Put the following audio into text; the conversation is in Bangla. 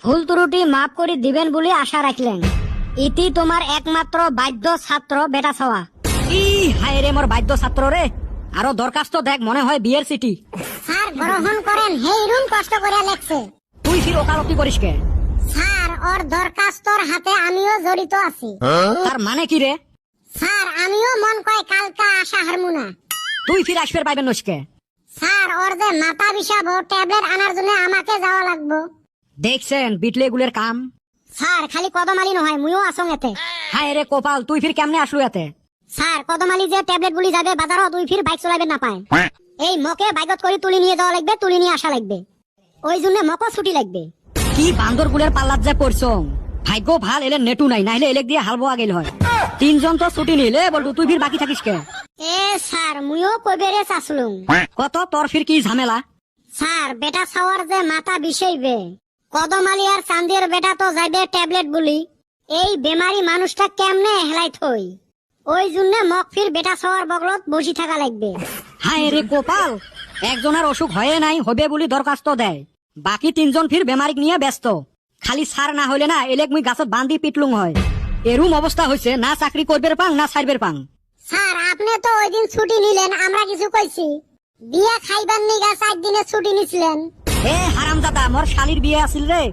ভুল ত্রুটি মাফ করে দিবেন বলে আশা রাখলেন। ইতি তোমার একমাত্র বাধ্য ছাত্র বেটা ছাওয়া। ই হায় রে মোর বাধ্য ছাত্র রে, আরো দরখাস্ত দেখ মনে হয় বিয়ের সিটি। স্যার গ্রহণ করেন, হেই রুম কষ্ট করে লেখছে। তুই ফির ওকালতি করিস কে? স্যার ওর দরখাস্তর হাতে আমিও জড়িত আছি। তার মানে কি রে? স্যার আমিও মন কয় কালকা আশা হারমু না। তুই ফির আসবের পাইবেন নসকে? স্যার ওর যে মাথা বিষাবো, ট্যাবলেট আনার জন্য আমাকে যাওয়া লাগবো। দেখছেন বিটলে গুলের কাম। স্যার খালি কদমালি নহয়, মুইও আসং এতে। হায় রে কপাল, তুই ফির কেমনে আসলু এতে? স্যার কদমালি যে ট্যাবলেট গুলি যাবে বাজারও, তুই ফির বাইক চলাইবেন না পায়। এই মকে বাইকত করে তুলি নিয়ে যাওয়া লাগবে, তুলি নিয়ে আসা লাগবে। ওই জন্য মকও ছুটি লাগবে। কি বান্দর গুলের পাল্লাত যে পড়ছং। ভাগ্য ভাল এলে নেটু নাই, নাইলে এলেক দিয়ে হালবো আগেল হয়। তিনজন তো ছুটি নিলে বলতো, তুই ফির বাকি থাকিস কে? এ স্যার মুইও কইবেরে চাইছিলুম। কত তোর ফির কি ঝামেলা? স্যার বেটা ছাওয়ার যে মাথা বিষাইবে, কদমালি আর চান্দির বেটা তো যাইবে ট্যাবলেট বলি। এই বেমারি মানুষটা কেমনে হেলাই থই, ওই জন্য মক ফির বেটা ছাওয়ার বগলত বসি থাকা লাগবে। হায় রে কপাল, একজনের অসুখ হয়ে নাই, হবে বলি দরখাস্ত দেয়, বাকি তিনজন ফির বেমারিক নিয়ে ব্যস্ত। খালি সার না হইলে না এলেক মুই গাছত বান্ধি পিটলুং হয়। এরুম অবস্থা হয়েছে, না চাকরি করবের পাং না ছাড়বের পাং। স্যার আপনি তো ওই দিন ছুটি নিলেন, আমরা কিছু কইছি? বিয়া খাইবার নিগা 4 দিনের ছুটি নিছিলেন। এ হারামজাদা, মোর শালির বিয়ে আছিল রে।